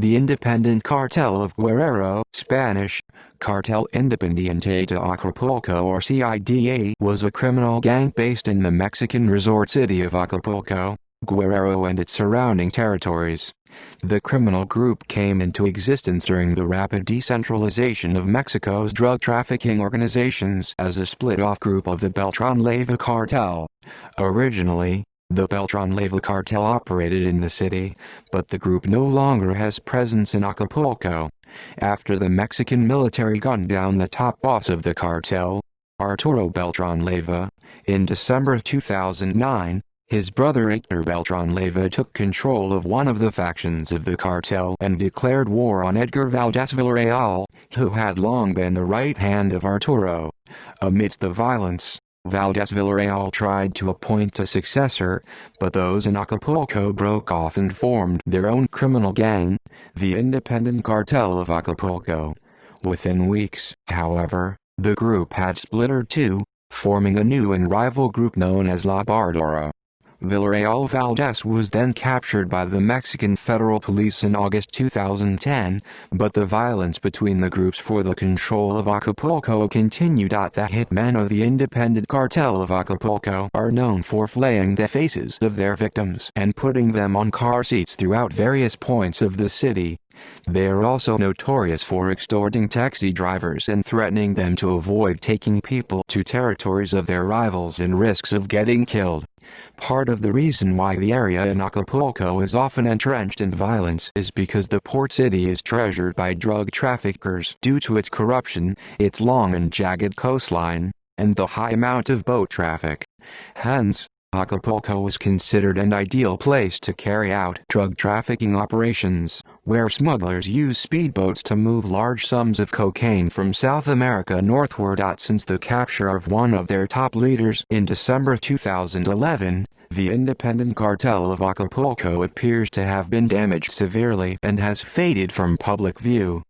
The Independent Cartel of Guerrero, Spanish, Cartel Independiente de Acapulco or CIDA, was a criminal gang based in the Mexican resort city of Acapulco, Guerrero and its surrounding territories. The criminal group came into existence during the rapid decentralization of Mexico's drug trafficking organizations as a split-off group of the Beltran-Leyva cartel. Originally, the Beltran-Leyva cartel operated in the city, but the group no longer has presence in Acapulco. After the Mexican military gunned down the top boss of the cartel, Arturo Beltran-Leyva, in December 2009, his brother Hector Beltran-Leyva took control of one of the factions of the cartel and declared war on Edgar Valdez Villarreal, who had long been the right hand of Arturo. Amidst the violence, Valdez Villarreal tried to appoint a successor, but those in Acapulco broke off and formed their own criminal gang, the Independent Cartel of Acapulco. Within weeks, however, the group had splintered too, forming a new and rival group known as La Bardora. Villarreal Valdez was then captured by the Mexican Federal Police in August 2010, but the violence between the groups for the control of Acapulco continued. The hitmen of the Independent Cartel of Acapulco are known for flaying the faces of their victims and putting them on car seats throughout various points of the city. They are also notorious for extorting taxi drivers and threatening them to avoid taking people to territories of their rivals and risks of getting killed. Part of the reason why the area in Acapulco is often entrenched in violence is because the port city is treasured by drug traffickers due to its corruption, its long and jagged coastline, and the high amount of boat traffic. Hence, Acapulco is considered an ideal place to carry out drug trafficking operations, where smugglers use speedboats to move large sums of cocaine from South America northward. Since the capture of one of their top leaders in December 2011, the Independent Cartel of Acapulco appears to have been damaged severely and has faded from public view.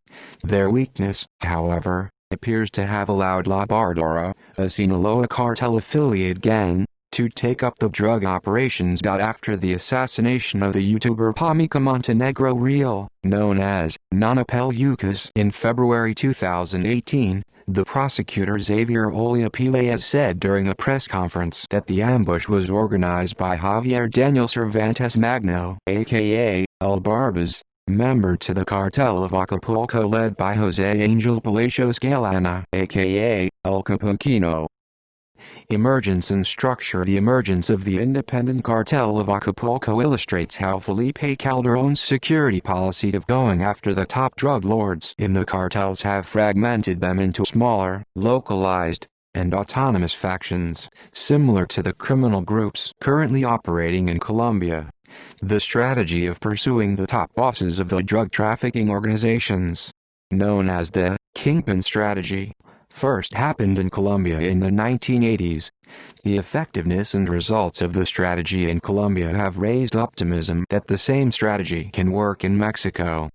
Their weakness, however, appears to have allowed La Bardora, a Sinaloa cartel-affiliated gang, to take up the drug operations. After the assassination of the YouTuber Pamika Montenegro Real, known as Nana Pelucas, in February 2018, the prosecutor Xavier Olia Piles said during a press conference that the ambush was organized by Javier Daniel Cervantes Magno, aka El Barbas, member to the Cartel of Acapulco led by Jose Angel Palacios Galana, aka El Capuchino. Emergence and structure. The emergence of the Independent Cartel of Acapulco illustrates how Felipe Calderon's security policy of going after the top drug lords in the cartels have fragmented them into smaller, localized, and autonomous factions, similar to the criminal groups currently operating in Colombia. The strategy of pursuing the top bosses of the drug trafficking organizations, known as the Kingpin strategy, first happened in Colombia in the 1980s. The effectiveness and results of the strategy in Colombia have raised optimism that the same strategy can work in Mexico.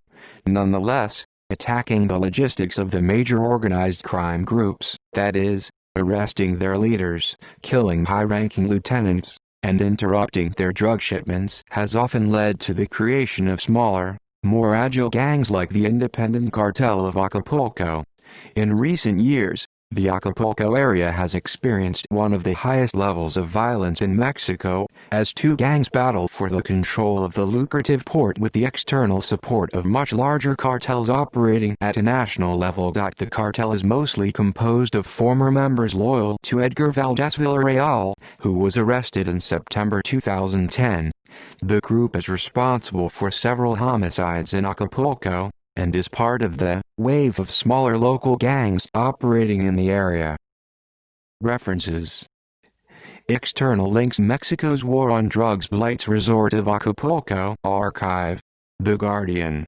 Nonetheless, attacking the logistics of the major organized crime groups, that is, arresting their leaders, killing high-ranking lieutenants, and interrupting their drug shipments, has often led to the creation of smaller, more agile gangs like the Independent Cartel of Acapulco. In recent years, the Acapulco area has experienced one of the highest levels of violence in Mexico, as two gangs battle for the control of the lucrative port with the external support of much larger cartels operating at a national level. The cartel is mostly composed of former members loyal to Edgar Valdez Villarreal, who was arrested in September 2010. The group is responsible for several homicides in Acapulco, and is part of the wave of smaller local gangs operating in the area. References. External links. Mexico's war on drugs blights resort of Acapulco. Archive. The Guardian.